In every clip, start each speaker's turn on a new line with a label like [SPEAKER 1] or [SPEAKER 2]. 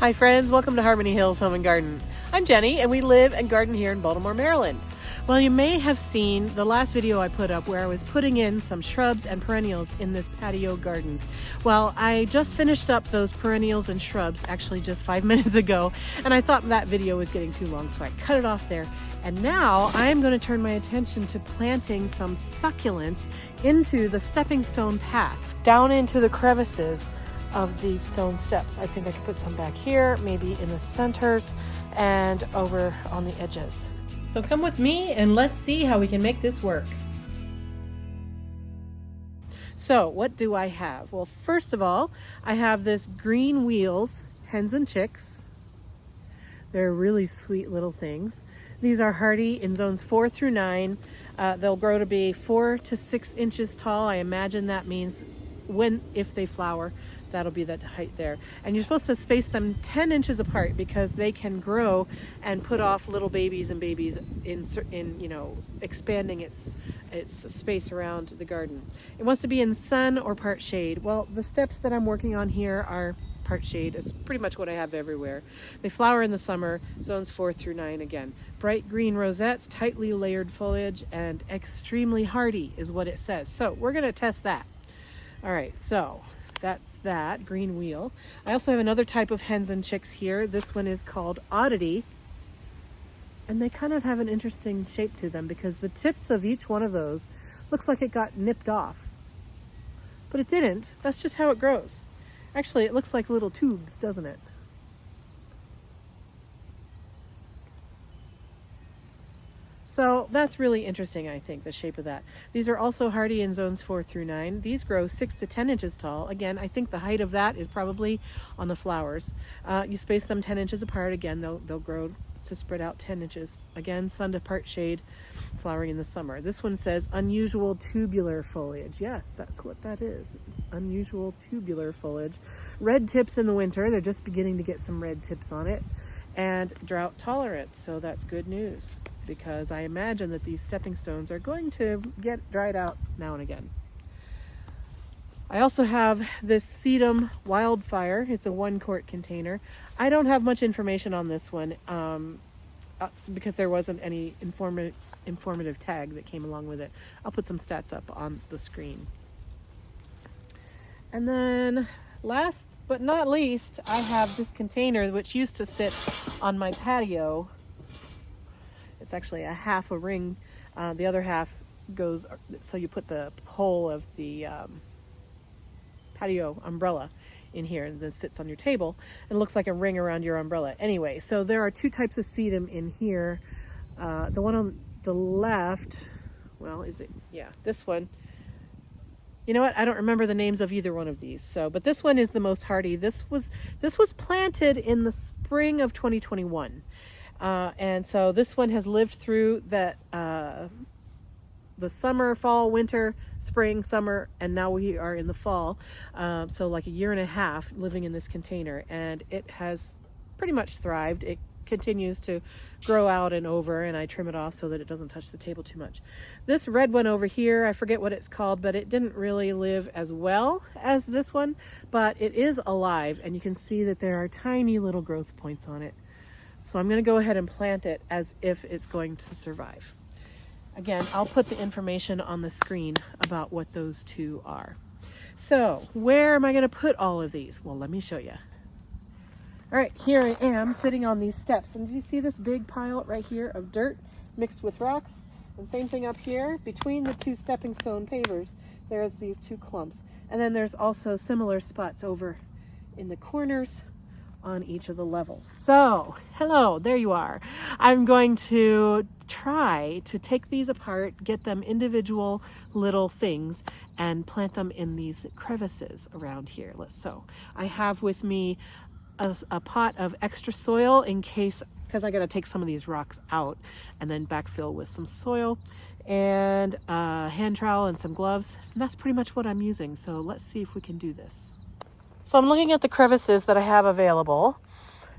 [SPEAKER 1] Hi friends, welcome to Harmony Hills Home and Garden. I'm Jenny and we live and garden here in Baltimore, Maryland. Well, you may have seen the last video I put up where I was putting in some shrubs and perennials in this patio garden. Well, I just finished up those perennials and shrubs actually just 5 minutes ago, and I thought that video was getting too long, so I cut it off there. And now I'm going to turn my attention to planting some succulents into the stepping stone path down into the crevices of these stone steps. I think I could put some back here, maybe in the centers and over on the edges. So come with me and let's see how we can make this work. So what do I have? Well, first of all, I have this green wheels, hens and chicks. They're really sweet little things. These are hardy in zones 4 through 9. They'll grow to be 4 to 6 inches tall. I imagine that means if they flower, that'll be that height there. And you're supposed to space them 10 inches apart because they can grow and put off little babies and babies in expanding its space around the garden. It wants to be in sun or part shade. Well, the steps that I'm working on here are part shade. It's pretty much what I have everywhere. They flower in the summer, zones 4 through 9 again. Bright green rosettes, tightly layered foliage, and extremely hardy is what it says. So we're gonna test that. All right, so that's that green wheel. I also have another type of hens and chicks here. This one is called Oddity. And they kind of have an interesting shape to them because the tips of each one of those looks like it got nipped off. But it didn't. That's just how it grows. Actually, it looks like little tubes, doesn't it? So that's really interesting, I think, the shape of that. These are also hardy in zones 4 through 9. These grow 6 to 10 inches tall. Again, I think the height of that is probably on the flowers. You space them 10 inches apart. Again, they'll grow to spread out 10 inches. Again, sun to part shade, flowering in the summer. This one says unusual tubular foliage. Yes, that's what that is. It's unusual tubular foliage. Red tips in the winter. They're just beginning to get some red tips on it. And drought tolerant, so that's good news, because I imagine that these stepping stones are going to get dried out now and again. I also have this sedum wildfire. It's a 1-quart container. I don't have much information on this one because there wasn't any informative tag that came along with it. I'll put some stats up on the screen. And then last but not least, I have this container which used to sit on my patio. It's actually a half a ring. The other half goes, so you put the pole of the patio umbrella in here and then sits on your table and looks like a ring around your umbrella. Anyway, so there are 2 types of sedum in here. The one on the left, well, is it? Yeah, this one. You know what? I don't remember the names of either one of these. But this one is the most hardy. This was planted in the spring of 2021. And so this one has lived through that the summer, fall, winter, spring, summer, and now we are in the fall. So like a year and a half living in this container, and it has pretty much thrived. It continues to grow out and over, and I trim it off so that it doesn't touch the table too much. This red one over here, I forget what it's called, but it didn't really live as well as this one, but it is alive, and you can see that there are tiny little growth points on it. So I'm going to go ahead and plant it as if it's going to survive. Again, I'll put the information on the screen about what those 2 are. So where am I going to put all of these? Well, let me show you. All right, here I am sitting on these steps. And do you see this big pile right here of dirt mixed with rocks? And same thing up here. Between the 2 stepping stone pavers, there's these 2 clumps. And then there's also similar spots over in the corners on each of the levels. So, hello, there you are. I'm going to try to take these apart, get them individual little things, and plant them in these crevices around here. So, I have with me a pot of extra soil in case, because I got to take some of these rocks out and then backfill with some soil, and a hand trowel and some gloves. And that's pretty much what I'm using. So let's see if we can do this. So I'm looking at the crevices that I have available.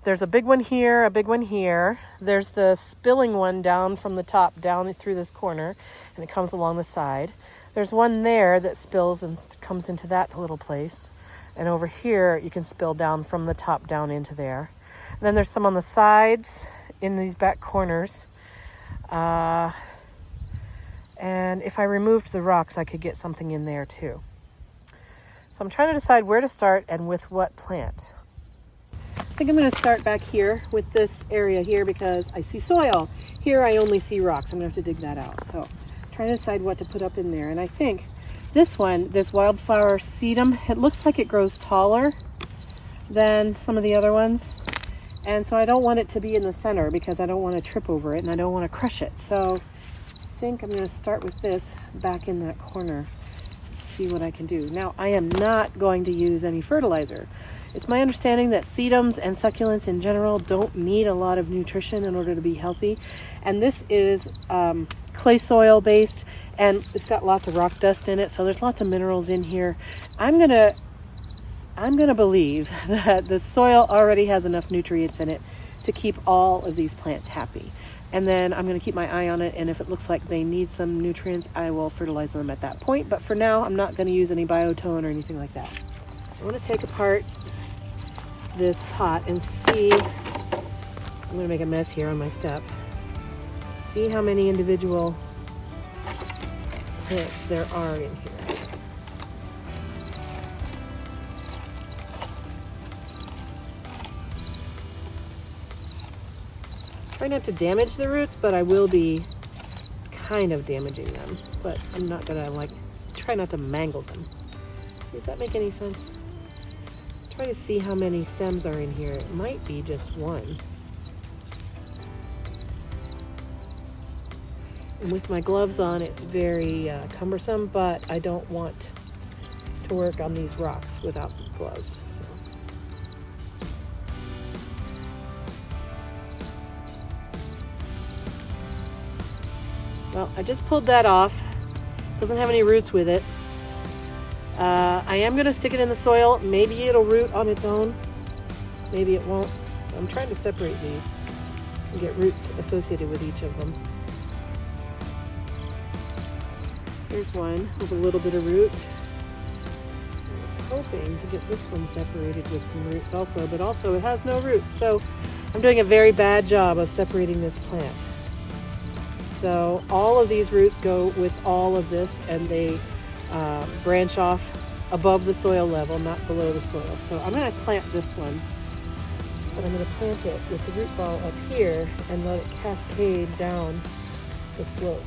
[SPEAKER 1] There's a big one here, a big one here. There's the spilling one down from the top down through this corner, and it comes along the side. There's one there that spills and comes into that little place. And over here, you can spill down from the top down into there. And then there's some on the sides in these back corners. And if I removed the rocks, I could get something in there too. So I'm trying to decide where to start and with what plant. I think I'm going to start back here with this area here because I see soil. Here I only see rocks. I'm going to have to dig that out. So I'm trying to decide what to put up in there. And I think this one, this wildflower sedum, it looks like it grows taller than some of the other ones. And so I don't want it to be in the center because I don't want to trip over it and I don't want to crush it. So I think I'm going to start with this back in that corner. See what I can do. Now, I am not going to use any fertilizer. It's my understanding that sedums and succulents in general don't need a lot of nutrition in order to be healthy. And this is clay soil based, and it's got lots of rock dust in it, so there's lots of minerals in here. I'm gonna believe that the soil already has enough nutrients in it to keep all of these plants happy. And then I'm going to keep my eye on it, and if it looks like they need some nutrients, I will fertilize them at that point. But for now, I'm not going to use any biotone or anything like that. I want to take apart this pot and see, I'm going to make a mess here on my step, see how many individual plants there are in here. Try not to damage the roots, but I will be kind of damaging them. But I'm not gonna try not to mangle them. Does that make any sense? Try to see how many stems are in here. It might be just one. And with my gloves on, it's very cumbersome, but I don't want to work on these rocks without gloves. Well, I just pulled that off. Doesn't have any roots with it. I am going to stick it in the soil. Maybe it'll root on its own. Maybe it won't. I'm trying to separate these and get roots associated with each of them. Here's one with a little bit of root. I was hoping to get this one separated with some roots also, but also it has no roots. So I'm doing a very bad job of separating this plant. So all of these roots go with all of this, and they branch off above the soil level, not below the soil. So I'm going to plant this one, but I'm going to plant it with the root ball up here and let it cascade down the slope.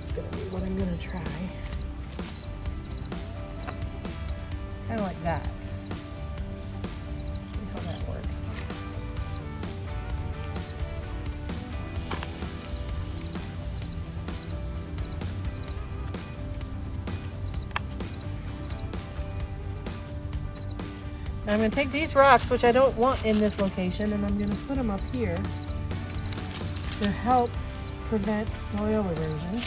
[SPEAKER 1] It's going to be what I'm going to try. Kind of like that. See how that works. Now I'm going to take these rocks, which I don't want in this location, and I'm going to put them up here to help prevent soil erosion.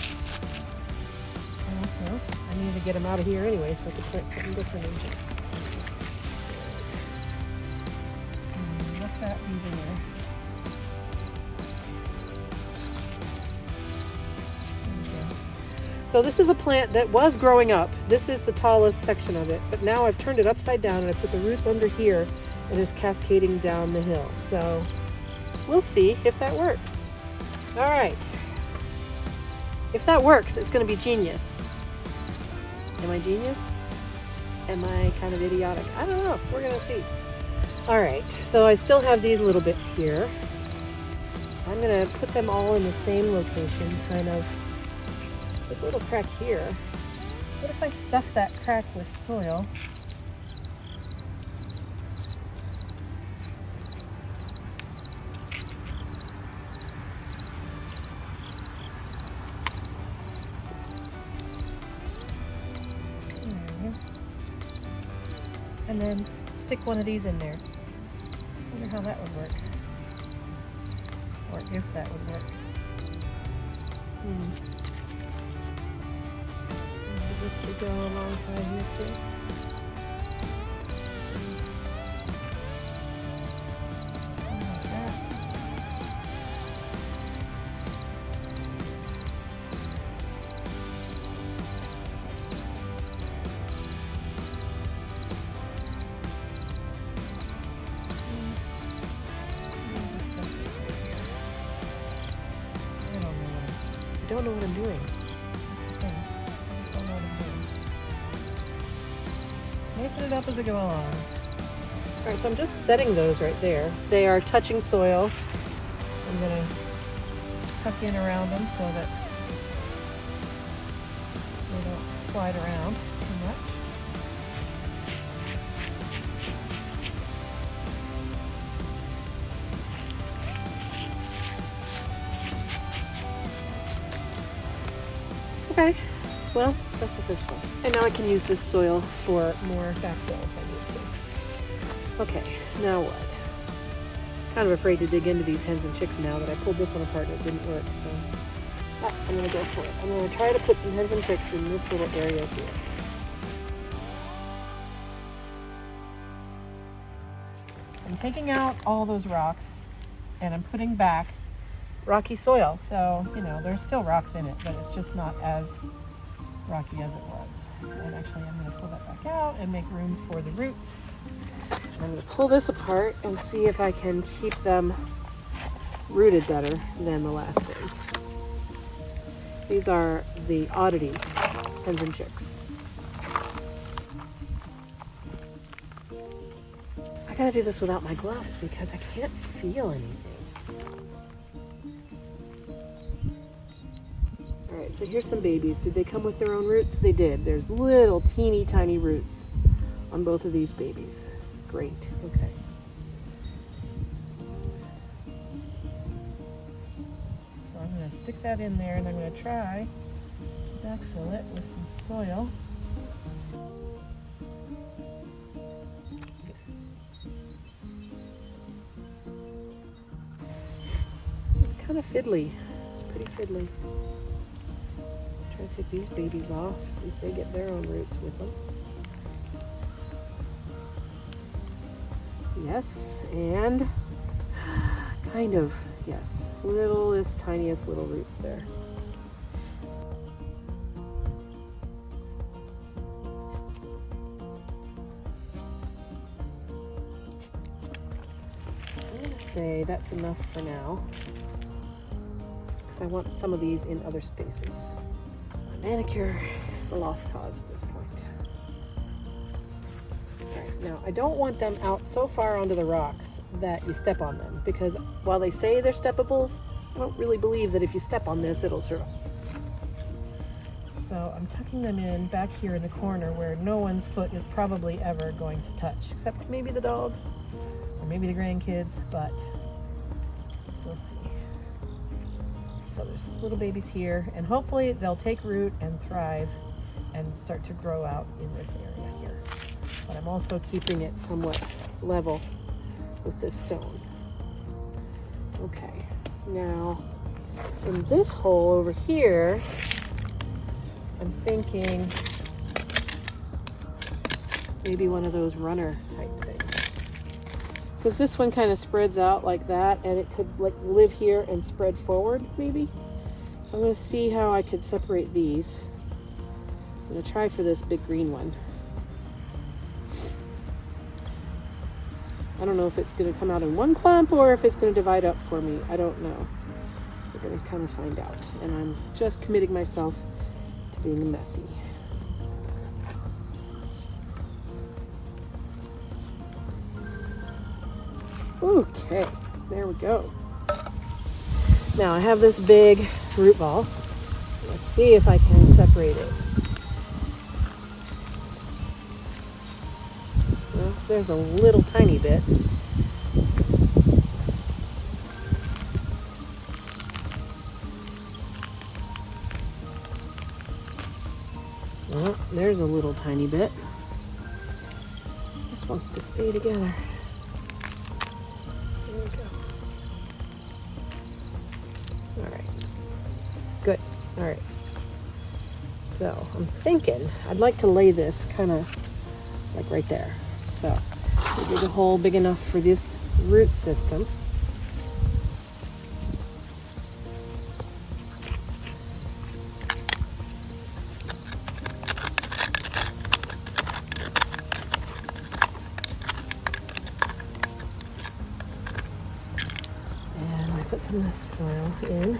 [SPEAKER 1] And also, I need to get them out of here anyway, so I can plant something different in here. So let that be there. So this is a plant that was growing up. This is the tallest section of it, but now I've turned it upside down and I put the roots under here and it's cascading down the hill. So we'll see if that works. All right. If that works, it's going to be genius. Am I genius? Am I kind of idiotic? I don't know. We're going to see. All right. So I still have these little bits here. I'm going to put them all in the same location, kind of. This little crack here. What if I stuff that crack with soil? And then stick one of these in there. I wonder how that would work. Or if that would work. This could go alongside here too. Like that. don't know what I'm doing. That's the thing. I just don't know what I'm doing. Making it up as I go along. All right, so I'm just setting those right there. They are touching soil. I'm gonna tuck in around them so that they don't slide around too much. Okay, well, that's the first one. And now I can use this soil for more backfill if I need to. Okay, now what? Kind of afraid to dig into these hens and chicks now that I pulled this one apart and it didn't work, so I'm gonna go for it. I'm gonna try to put some hens and chicks in this little area here. I'm taking out all those rocks and I'm putting back rocky soil. So, you know, there's still rocks in it, but it's just not as rocky as it was. And actually I'm gonna pull that back out and make room for the roots. I'm going to pull this apart and see if I can keep them rooted better than the last days. These are the Oddity hens and chicks. I gotta do this without my gloves because I can't feel anything. Alright, so here's some babies. Did they come with their own roots? They did. There's little teeny tiny roots on both of these babies. Great, okay. So I'm going to stick that in there and I'm going to try to backfill it with some soil. It's kind of fiddly. It's pretty fiddly. Try to take these babies off, see if they get their own roots with them. Yes, and kind of, yes, littlest, tiniest little roots there. I'm going to say that's enough for now because I want some of these in other spaces. My manicure is a lost cause at this point. Now, I don't want them out so far onto the rocks that you step on them because while they say they're steppables, I don't really believe that if you step on this, it'll survive. So I'm tucking them in back here in the corner where no one's foot is probably ever going to touch, except maybe the dogs or maybe the grandkids, but we'll see. So there's little babies here, and hopefully they'll take root and thrive and start to grow out in this area here. But I'm also keeping it somewhat level with this stone. Okay, now in this hole over here, I'm thinking maybe one of those runner type things. Because this one kind of spreads out like that and it could like live here and spread forward maybe. So I'm going to see how I could separate these. I'm going to try for this big green one. I don't know if it's going to come out in one clump or if it's going to divide up for me. I don't know. We're going to kind of find out. And I'm just committing myself to being messy. Okay, there we go. Now I have this big root ball. Let's see if I can separate it. Well, there's a little tiny bit. Well, there's a little tiny bit. This wants to stay together. There we go. All right. Good. All right. So I'm thinking I'd like to lay this kind of like right there. So we dig a hole big enough for this root system. And I put some of this soil in.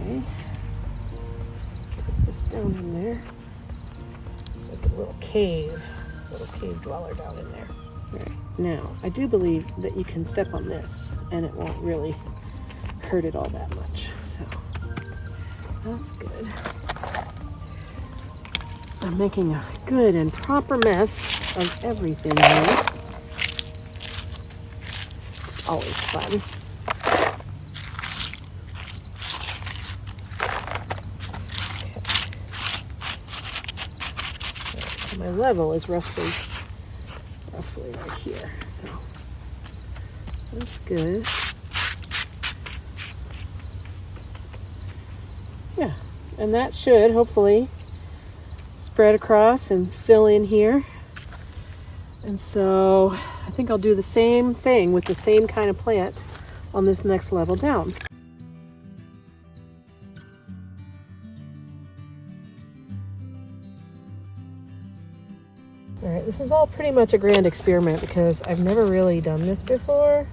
[SPEAKER 1] Okay. Take this down in there. It's like a little cave dweller down in there. All right. Now, I do believe that you can step on this and it won't really hurt it all that much. So that's good. I'm making a good and proper mess of everything here. It's always fun. My level is roughly right here, so that's good. Yeah, and that should hopefully spread across and fill in here. And so I think I'll do the same thing with the same kind of plant on this next level down. All right, this is all pretty much a grand experiment because I've never really done this before.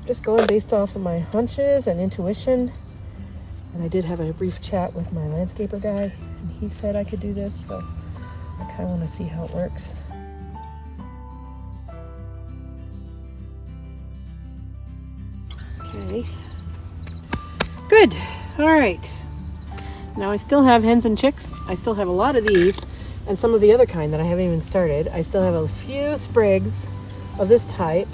[SPEAKER 1] Just going based off of my hunches and intuition. And I did have a brief chat with my landscaper guy, and he said I could do this, so I kind of want to see how it works. Okay. Good. All right. Now I still have hens and chicks. I still have a lot of these. And some of the other kind that I haven't even started. I still have a few sprigs of this type.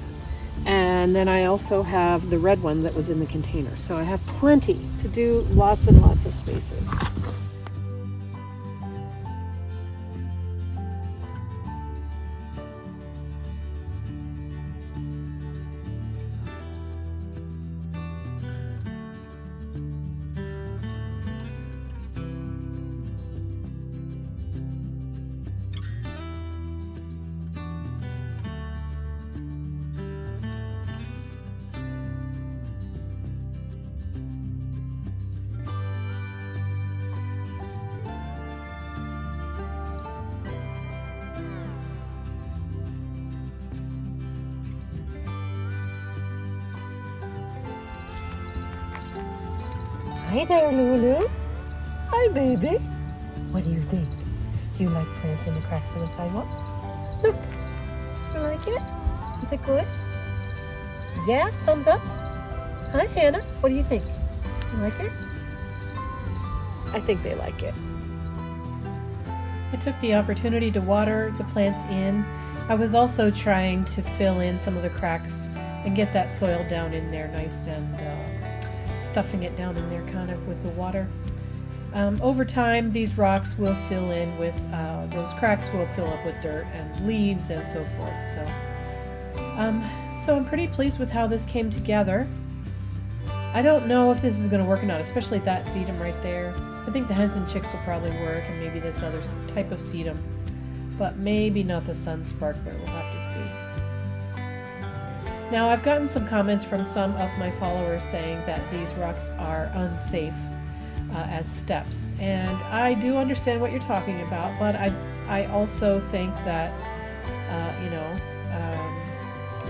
[SPEAKER 1] And then I also have the red one that was in the container. So I have plenty to do, lots and lots of spaces. Hi there, Lulu. Hi, baby. What do you think? Do you like plants in the cracks of the sidewalk? No. You like it? Is it good? Yeah? Thumbs up? Hi, Hannah. What do you think? You like it? I think they like it. I took the opportunity to water the plants in. I was also trying to fill in some of the cracks and get that soil down in there nice and stuffing it down in there kind of with the water. Over time, these rocks will fill in with, those cracks will fill up with dirt and leaves and so forth. So I'm pretty pleased with how this came together. I don't know if this is going to work or not, especially that sedum right there. I think the hens and chicks will probably work, and maybe this other type of sedum, but maybe not the sunsparkler. We'll have to see. Now, I've gotten some comments from some of my followers saying that these rocks are unsafe as steps, and I do understand what you're talking about, but I also think that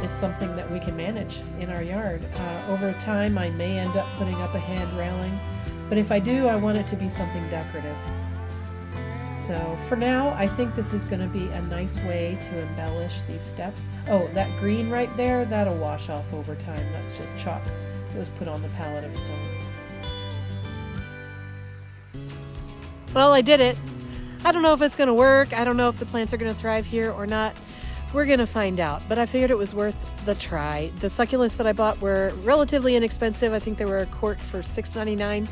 [SPEAKER 1] is something that we can manage in our yard. Over time, I may end up putting up a hand railing, but if I do, I want it to be something decorative. So for now, I think this is going to be a nice way to embellish these steps. Oh, that green right there, that'll wash off over time. That's just chalk. It was put on the palette of stones. Well, I did it. I don't know if it's going to work. I don't know if the plants are going to thrive here or not. We're going to find out, but I figured it was worth the try. The succulents that I bought were relatively inexpensive. I think they were a quart for $6.99.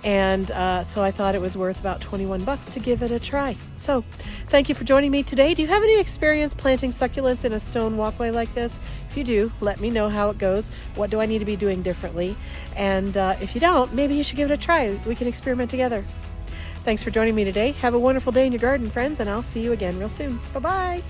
[SPEAKER 1] And so I thought it was worth about 21 bucks to give it a try. So thank you for joining me today. Do you have any experience planting succulents in a stone walkway like this? If you do, let me know how it goes. What do I need to be doing differently? And if you don't, maybe you should give it a try. We can experiment together. Thanks for joining me today. Have a wonderful day in your garden, friends, and I'll see you again real soon. Bye-bye.